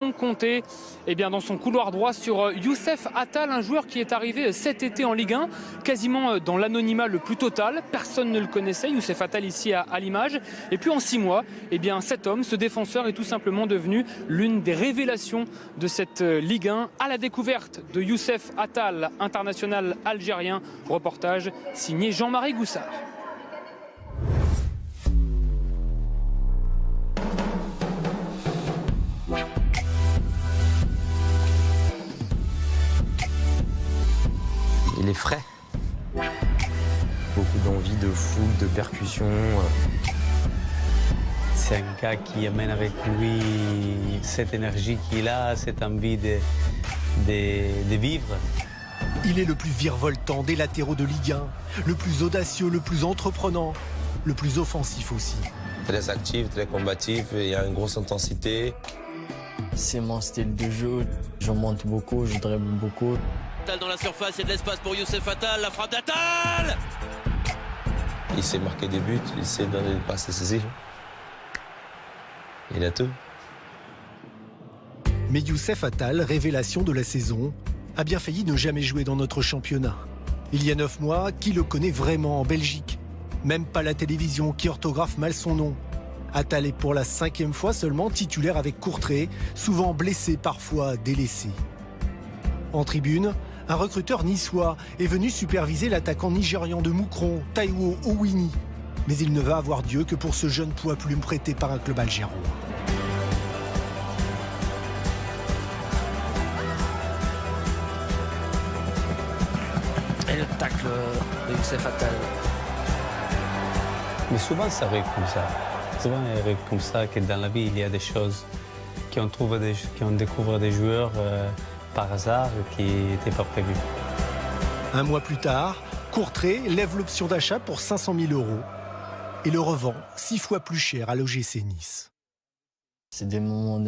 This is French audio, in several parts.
Compter dans son couloir droit sur Youssef Attal, un joueur qui est arrivé cet été en Ligue 1, quasiment dans l'anonymat le plus total. Personne ne le connaissait, Youssef Attal ici à l'image. Et puis en 6 mois, cet homme, ce défenseur est tout simplement devenu l'une des révélations de cette Ligue 1. À la découverte de Youssef Attal, international algérien. Reportage signé Jean-Marie Goussard. Il est frais. Beaucoup d'envie, de fougue, de percussion. C'est un gars qui amène avec lui cette énergie qu'il a, cette envie de vivre. Il est le plus virevoltant des latéraux de Ligue 1, le plus audacieux, le plus entreprenant, le plus offensif aussi. Très actif, très combatif, il y a une grosse intensité. C'est mon style de jeu, je monte beaucoup, je dribble beaucoup. Dans la surface, il y a de l'espace pour Youssef Attal, la frappe d'Attal. Il sait marquer des buts, il sait donner des passes décisives. Il a tout. Mais Youssef Attal, révélation de la saison, a bien failli ne jamais jouer dans notre championnat. Il y a 9 mois, qui le connaît vraiment en Belgique? Même pas la télévision qui orthographe mal son nom. Attal est pour la 5e fois seulement titulaire avec Courtrai, souvent blessé, parfois délaissé. En tribune, un recruteur niçois est venu superviser l'attaquant nigérian de Moucron, Taiwo Owini. Mais il ne va avoir Dieu que pour ce jeune poids plume prêté par un club algérois. Et le tacle de Youssef Attal. Mais souvent, ça arrive comme ça. Souvent, il arrive comme ça que dans la vie, il y a des choses qu'on découvre des joueurs par hasard qui n'étaient pas prévus. Un mois plus tard, Courtrai lève l'option d'achat pour 500 000 € et le revend 6 fois plus cher à l'OGC Nice. C'est des moments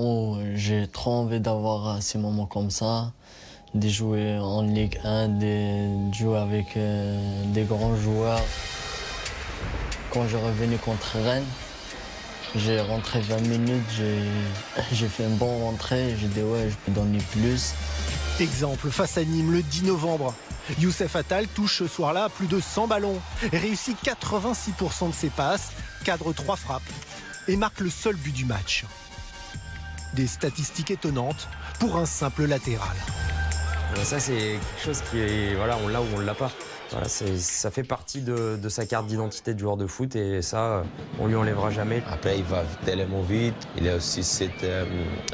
où j'ai trop envie d'avoir ces moments comme ça, de jouer en Ligue 1, de jouer avec des grands joueurs. Quand je suis revenu contre Rennes, j'ai rentré 20 minutes, j'ai fait une bonne rentrée, j'ai dit ouais, je peux donner plus. Exemple face à Nîmes le 10 novembre. Youssef Attal touche ce soir-là plus de 100 ballons, réussit 86% de ses passes, cadre 3 frappes et marque le seul but du match. Des statistiques étonnantes pour un simple latéral. Ça, c'est quelque chose qui est, voilà, on l'a ou on ne l'a pas. Voilà, ça fait partie de sa carte d'identité de joueur de foot et ça, on lui enlèvera jamais. Après, il va tellement vite. Il a aussi cette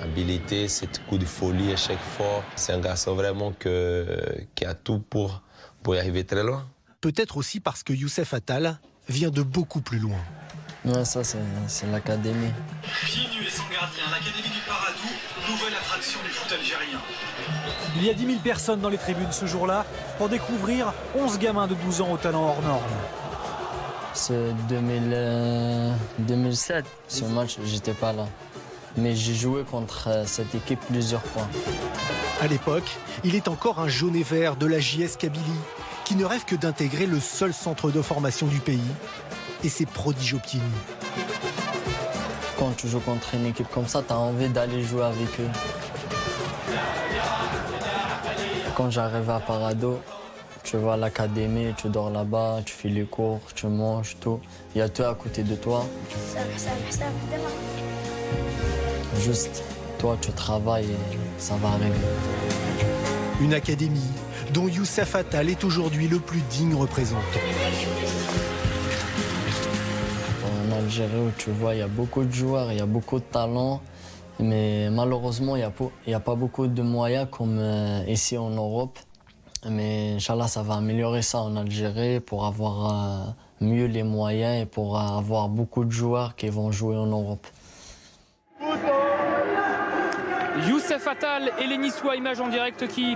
habilité, cette coup de folie à chaque fois. C'est un garçon vraiment qui a tout pour y arriver très loin. Peut-être aussi parce que Youssef Attal vient de beaucoup plus loin. Ouais, ça, c'est l'académie. Pieds nus et sans gardien, l'académie du Paradou, nouvelle attraction du foot algérien. Il y a 10 000 personnes dans les tribunes ce jour-là pour découvrir 11 gamins de 12 ans au talent hors norme. C'est 2007, ce match, j'étais pas là. Mais j'ai joué contre cette équipe plusieurs fois. À l'époque, il est encore un jaune et vert de la JS Kabylie, qui ne rêve que d'intégrer le seul centre de formation du pays et ses prodiges aux pieds nus. Quand tu joues contre une équipe comme ça, tu as envie d'aller jouer avec eux. Quand j'arrive à Parado, tu vas à l'académie, tu dors là-bas, tu fais les cours, tu manges, tout. Il y a tout à côté de toi. Juste, toi, tu travailles et ça va arriver. Une académie dont Youssef Attal est aujourd'hui le plus digne représentant. En Algérie, où tu vois, il y a beaucoup de joueurs, il y a beaucoup de talents. Mais malheureusement, il n'y a pas beaucoup de moyens comme ici en Europe. Mais Inch'Allah, ça va améliorer ça en Algérie pour avoir mieux les moyens et pour avoir beaucoup de joueurs qui vont jouer en Europe. Youssef Attal et les Niçois, image en direct qui